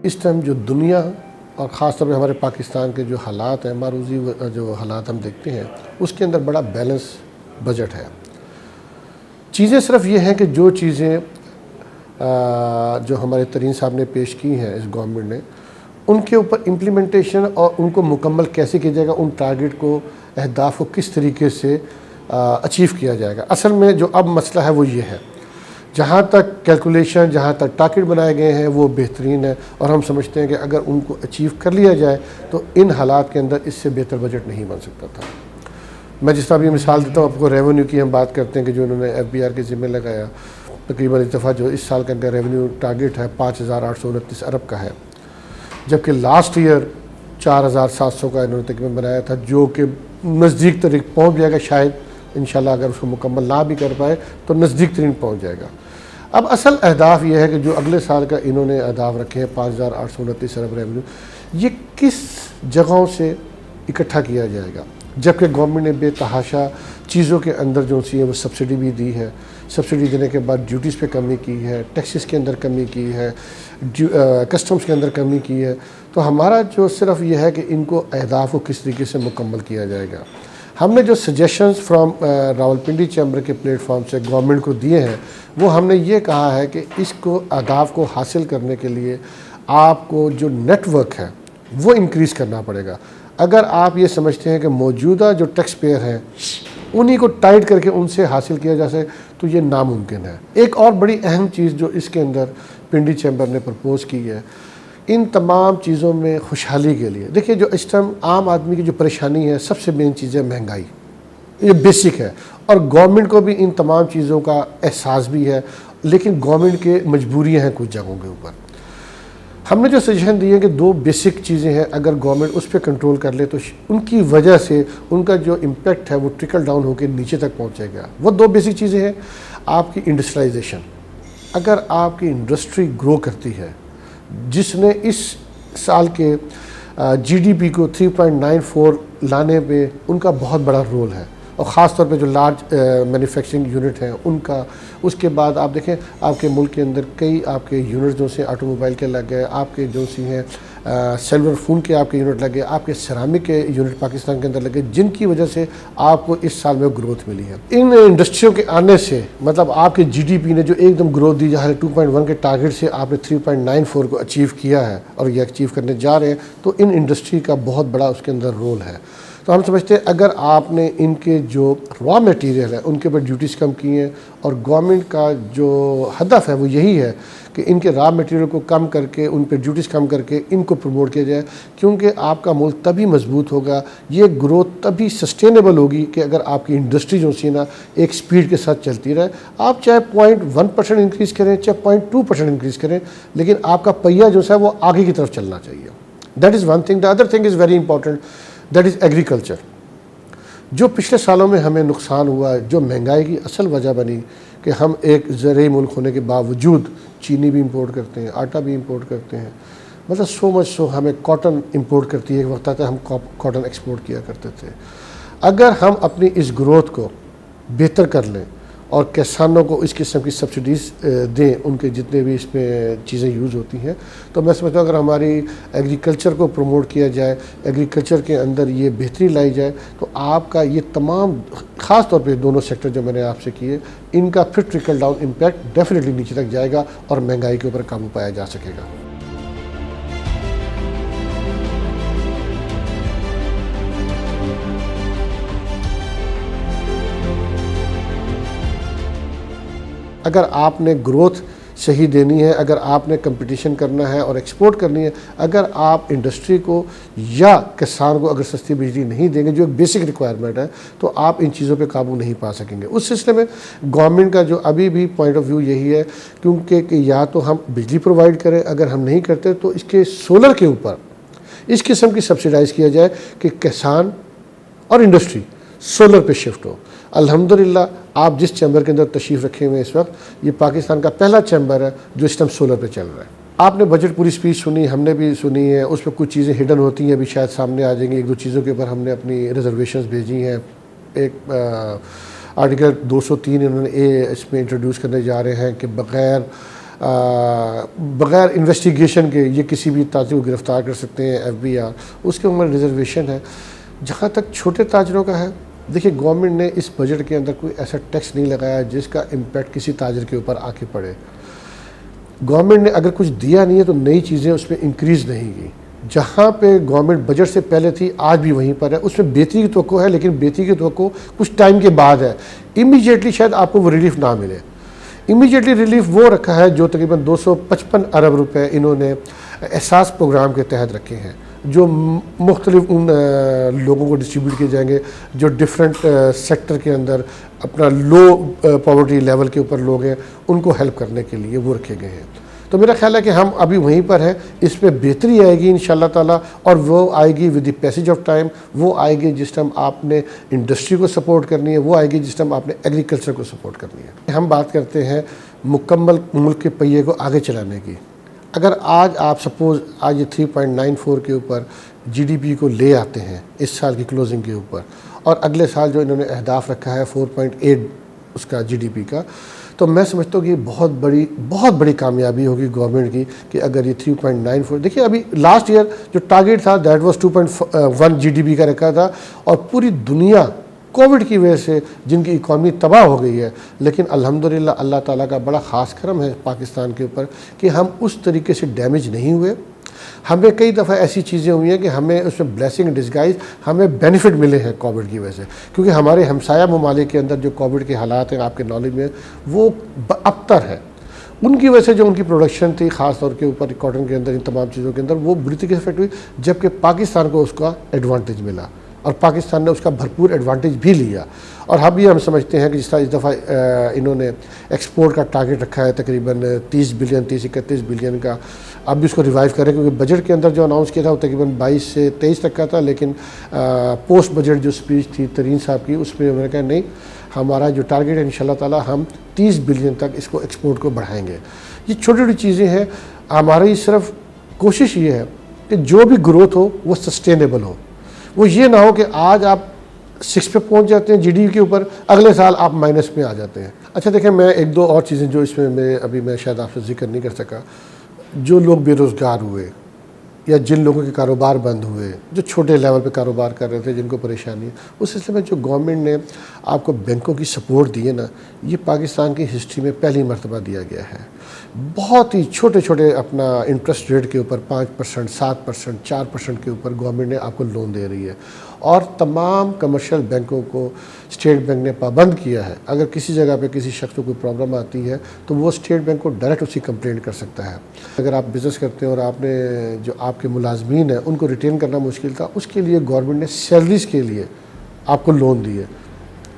इस टाइम जो दुनिया और ख़ास तौर पे हमारे पाकिस्तान के जो हालात हैं, मारूज़ी जो हालात हम देखते हैं, उसके अंदर बड़ा बैलेंस बजट है। चीज़ें सिर्फ ये हैं कि जो चीज़ें जो हमारे तरीन साहब ने पेश की हैं इस गवर्नमेंट ने, उनके ऊपर इम्प्लीमेंटेशन और उनको मुकम्मल कैसे किया जाएगा, उन टारगेट को, अहदाफ को किस तरीके से अचीव किया जाएगा। असल में जो अब मसला है वो ये है, जहाँ तक कैलकुलेशन, जहाँ तक टारगेट बनाए गए हैं वो बेहतरीन है और हम समझते हैं कि अगर उनको अचीव कर लिया जाए तो इन हालात के अंदर इससे बेहतर बजट नहीं बन सकता था। मैं जिस तरह अभी मिसाल देता हूँ आपको, रेवेन्यू की हम बात करते हैं कि जो उन्होंने FBR के ज़िम्मे लगाया, तकरीबन इस दफ़ा जो इस साल के अंदर रेवेन्यू टारगेट है 5,829 अरब का है, जबकि लास्ट ईयर 4,700 का इन्होंने तकरीबन बनाया था, जो कि नज़दीक तरीक पहुँच जाएगा शायद इंशाल्लाह। अगर उसको मुकम्मल ना भी कर पाए तो नज़दीक तरीन पहुँच जाएगा। अब असल अहदाफ ये है कि जो अगले साल का इन्होंने अहदाफ रखे हैं 5,829 अरब रेवेन्यू, ये किस जगहों से इकट्ठा किया जाएगा, जबकि गवर्नमेंट ने बेतहाशा चीज़ों के अंदर जो सी है वो सब्सिडी भी दी है। सब्सिडी देने के बाद ड्यूटीज़ पे कमी की है, टैक्सेस के अंदर कमी की है, कस्टम्स के अंदर कमी की है। तो हमारा जो सिर्फ ये है कि इनको अहदाफ को किस तरीके से मुकम्मल किया जाएगा। हमने जो सजेशंस फ्रॉम रावलपिंडी चैम्बर के प्लेटफॉर्म से गवर्नमेंट को दिए हैं, वो हमने ये कहा है कि इसको अहदाफ को हासिल करने के लिए आपको जो नेटवर्क है वो इंक्रीज़ करना पड़ेगा। अगर आप ये समझते हैं कि मौजूदा जो टैक्स पेयर हैं उन्हीं को टाइट करके उनसे हासिल किया जा सके, तो ये नामुमकिन है। एक और बड़ी अहम चीज़ जो इसके अंदर पिंडी चैम्बर ने प्रपोज़ की है, इन तमाम चीज़ों में खुशहाली के लिए, देखिए जो इस टाइम आम आदमी की जो परेशानी है, सबसे मेन चीज़ है महंगाई, ये बेसिक है और गवर्नमेंट को भी इन तमाम चीज़ों का एहसास भी है, लेकिन गवर्नमेंट के मजबूरियाँ हैं कुछ जगहों के ऊपर। हमने जो सजेशन दिए कि दो बेसिक चीज़ें हैं, अगर गवर्नमेंट उस पर कंट्रोल कर ले तो उनकी वजह से उनका जो इम्पेक्ट है वो ट्रिकल डाउन होकर नीचे तक पहुँचेगा। वो दो बेसिक चीज़ें हैं, आपकी इंडस्ट्रियलाइजेशन। अगर आपकी इंडस्ट्री ग्रो करती है, जिसने इस साल के GDP को 3.94 लाने पे उनका बहुत बड़ा रोल है, और ख़ास तौर पे जो लार्ज मैन्युफैक्चरिंग यूनिट हैं उनका। उसके बाद आप देखें आपके मुल्क के अंदर कई आपके यूनिट जो से ऑटोमोबाइल के लग गए, आपके जो सी हैं सिल्वर फ़ोन के आपके यूनिट लगे, आपके सिरामिक के यूनिट पाकिस्तान के अंदर लगे, जिनकी वजह से आपको इस साल में ग्रोथ मिली है। इन इंडस्ट्रियों के आने से मतलब आपके GDP ने जो एकदम ग्रोथ दी, जहाँ 2.1 के टारगेट से आपने 3.94 को अचीव किया है और ये अचीव करने जा रहे हैं, तो इन इंडस्ट्री का बहुत बड़ा उसके अंदर रोल है। तो हम समझते हैं अगर आपने इनके जो रॉ मटेरियल है उनके ऊपर ड्यूटीज़ कम की हैं, और गवर्नमेंट का जो हदफ है वो यही है कि इनके रॉ मटेरियल को कम करके, उन पर ड्यूटीज़ कम करके इनको प्रमोट किया जाए, क्योंकि आपका मुल्क तभी मजबूत होगा, ये ग्रोथ तभी सस्टेनेबल होगी कि अगर आपकी इंडस्ट्री जो सी ना एक स्पीड के साथ चलती रहे। आप चाहे 0.1% इंक्रीज़ करें, चाहे 0.2% इंक्रीज़ करें, लेकिन आपका पहिया जो है वो आगे की तरफ चलना चाहिए। That is one thing. The other thing is very important, that is agriculture. जो पिछले सालों में हमें नुकसान हुआ, जो महंगाई की असल वजह बनी कि हम एक ज़रूरी मुल्क होने के बावजूद चीनी भी इंपोर्ट करते हैं, आटा भी इंपोर्ट करते हैं, मतलब सो मच सो हमें कॉटन इंपोर्ट करती है। एक वक्त आता है हम कॉटन एक्सपोर्ट किया करते थे। अगर हम अपनी इस ग्रोथ को बेहतर कर लें और किसानों को इस किस्म की सब्सिडीज़ दें, उनके जितने भी इसमें चीज़ें यूज़ होती हैं, तो मैं समझता हूँ अगर हमारी एग्रीकल्चर को प्रमोट किया जाए, एग्रीकल्चर के अंदर ये बेहतरी लाई जाए, तो आपका ये तमाम ख़ास तौर पे दोनों सेक्टर जो मैंने आपसे किए, इनका फिर ट्रिकल डाउन इम्पैक्ट डेफिनेटली नीचे तक जाएगा और महंगाई के ऊपर काबू पाया जा सकेगा। अगर आपने ग्रोथ सही देनी है, अगर आपने कंपटीशन करना है और एक्सपोर्ट करनी है, अगर आप इंडस्ट्री को या किसान को अगर सस्ती बिजली नहीं देंगे, जो एक बेसिक रिक्वायरमेंट है, तो आप इन चीज़ों पे काबू नहीं पा सकेंगे। उस सिलसिले में गवर्नमेंट का जो अभी भी पॉइंट ऑफ व्यू यही है, क्योंकि कि या तो हम बिजली प्रोवाइड करें, अगर हम नहीं करते तो इसके सोलर के ऊपर इस किस्म की सब्सिडाइज़ किया जाए कि किसान और इंडस्ट्री सोलर पे शिफ्ट हो। अल्हम्दुलिल्लाह आप जिस चैम्बर के अंदर तशरीफ़ रखे हुए हैं इस वक्त, ये पाकिस्तान का पहला चैम्बर है जो इस टाइम सोलर पे चल रहा है। आपने बजट पूरी स्पीच सुनी, हमने भी सुनी है, उस पर कुछ चीज़ें हिडन होती हैं, अभी शायद सामने आ जाएंगी। एक दो चीज़ों के ऊपर हमने अपनी रिजर्वेशंस भेजी हैं। एक आर्टिकल 203 इन्होंने इसमें इंट्रोड्यूस करने जा रहे हैं कि बग़ैर बग़ैर इन्वेस्टिगेशन के ये किसी भी ताजिर को गिरफ़्तार कर सकते हैं FBR, उसके ऊपर रिजर्वेशन है। जहाँ तक छोटे ताजरों का है, देखिए गवर्नमेंट ने इस बजट के अंदर कोई ऐसा टैक्स नहीं लगाया जिसका इम्पैक्ट किसी ताजर के ऊपर आके पड़े। गवर्नमेंट ने अगर कुछ दिया नहीं है तो नई चीज़ें उसमें इंक्रीज़ नहीं की। जहाँ पे गवर्नमेंट बजट से पहले थी आज भी वहीं पर है, उसमें बेहतरी की तवक्को है, लेकिन बेहतरी की तवक्को कुछ टाइम के बाद है। इमीडिएटली शायद आपको वो रिलीफ ना मिले। इमीडिएटली रिलीफ वो रखा है जो तकरीबन 255 अरब रुपए इन्होंने एहसास प्रोग्राम के तहत रखे हैं, जो मुख्तलिफ उन लोगों को डिस्ट्रीब्यूट किए जाएंगे जो डिफरेंट सेक्टर के अंदर अपना लो पॉवर्टी लेवल के ऊपर लोग हैं, उनको हेल्प करने के लिए वो रखे गए हैं। तो मेरा ख्याल है कि हम अभी वहीं पर हैं, इसमें बेहतरी आएगी इंशाल्लाह ताला, और वो आएगी with the passage of time. वो आएगी जिस टाइम आपने इंडस्ट्री को सपोर्ट करनी है, वो आएगी जिस टाइम आपने एग्रीकल्चर को सपोर्ट करनी है। हम बात करते हैं मुकम्मल मुल्क के पहिए को आगे चलाने की। अगर आज आप सपोज़ आज ये 3.94 के ऊपर GDP को ले आते हैं इस साल की क्लोजिंग के ऊपर, और अगले साल जो इन्होंने अहदाफ रखा है 4.8 उसका GDP का, तो मैं समझता हूँ कि बहुत बड़ी कामयाबी होगी गवर्नमेंट की कि अगर ये 3.94, देखिए अभी लास्ट ईयर जो टारगेट था दैट वाज 2.1 GDP का रखा था, और पूरी दुनिया कोविड की वजह से जिनकी इकॉनमी तबाह हो गई है, लेकिन अल्हम्दुलिल्लाह अल्लाह ताला का बड़ा ख़ास करम है पाकिस्तान के ऊपर कि हम उस तरीके से डैमेज नहीं हुए। हमें कई दफ़ा ऐसी चीज़ें हुई हैं कि हमें उसमें ब्लेसिंग डिस्गाइज हमें बेनिफिट मिले हैं कोविड की वजह से, क्योंकि हमारे हमसाया ममालिक के अंदर जो कोविड के हालात हैं आपके नॉलेज में वो अबतर है। उनकी वजह से जो उनकी प्रोडक्शन थी ख़ास तौर के ऊपर कॉटन के अंदर, इन तमाम चीज़ों के अंदर वो बुरी तरीके से इफेक्ट हुई, जबकि पाकिस्तान को उसका एडवांटेज मिला और पाकिस्तान ने उसका भरपूर एडवांटेज भी लिया। और हम समझते हैं कि जिस तरह इस दफ़ा इन्होंने एक्सपोर्ट का टारगेट रखा है तकरीबन 30-31 बिलियन का, अब भी उसको रिवाइव करें, क्योंकि बजट के अंदर जो अनाउंस किया था वो तकरीबन 22 से 23 तक का था, लेकिन पोस्ट बजट जो स्पीच थी तरीन साहब की उसमें उन्होंने कहा नहीं, हमारा जो टारगेट है इंशाल्लाह ताला हम 30 बिलियन तक इसको एक्सपोर्ट को बढ़ाएंगे। ये छोटी छोटी चीज़ें हैं। हमारी सिर्फ कोशिश ये है कि जो भी ग्रोथ हो वो सस्टेनेबल हो, वो ये ना हो कि आज आप 6 पे पहुंच जाते हैं GDP के ऊपर, अगले साल आप माइनस में आ जाते हैं। अच्छा देखें, मैं एक दो और चीज़ें जो इसमें मैं शायद आपसे जिक्र नहीं कर सका, जो लोग बेरोज़गार हुए या जिन लोगों के कारोबार बंद हुए, जो छोटे लेवल पे कारोबार कर रहे थे, जिनको परेशानी है, उस सिलसिले में जो गवर्नमेंट ने आपको बैंकों की सपोर्ट दी है ना, ये पाकिस्तान की हिस्ट्री में पहली मरतबा दिया गया है। बहुत ही छोटे छोटे अपना इंटरेस्ट रेट के ऊपर 5%, 7%, 4% के ऊपर गवर्नमेंट ने आपको लोन दे रही है, और तमाम कमर्शियल बैंकों को स्टेट बैंक ने पाबंद किया है। अगर किसी जगह पे किसी शख्स को कोई प्रॉब्लम आती है तो वो स्टेट बैंक को डायरेक्ट उसकी कंप्लेंट कर सकता है। अगर आप बिज़नेस करते हैं और आपने जो आपके मुलाजमीन हैं उनको रिटेन करना मुश्किल था, उसके लिए गवर्नमेंट ने सैलरीज़ के लिए आपको लोन दिए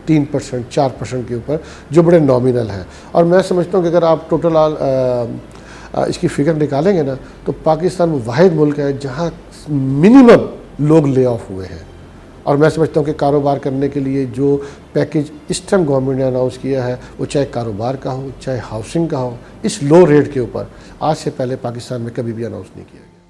3%, 4% के ऊपर, जो बड़े नॉमिनल हैं। और मैं समझता हूँ कि अगर आप टोटल इसकी फ़िगर निकालेंगे ना, तो पाकिस्तान वो वाहिद मुल्क है जहाँ मिनिमम लोग ले ऑफ हुए हैं। और मैं समझता हूँ कि कारोबार करने के लिए जो पैकेज इस टाइम गवर्नमेंट ने अनाउंस किया है, वो चाहे कारोबार का हो चाहे हाउसिंग का हो, इस लो रेट के ऊपर आज से पहले पाकिस्तान में कभी भी अनाउंस नहीं किया गया।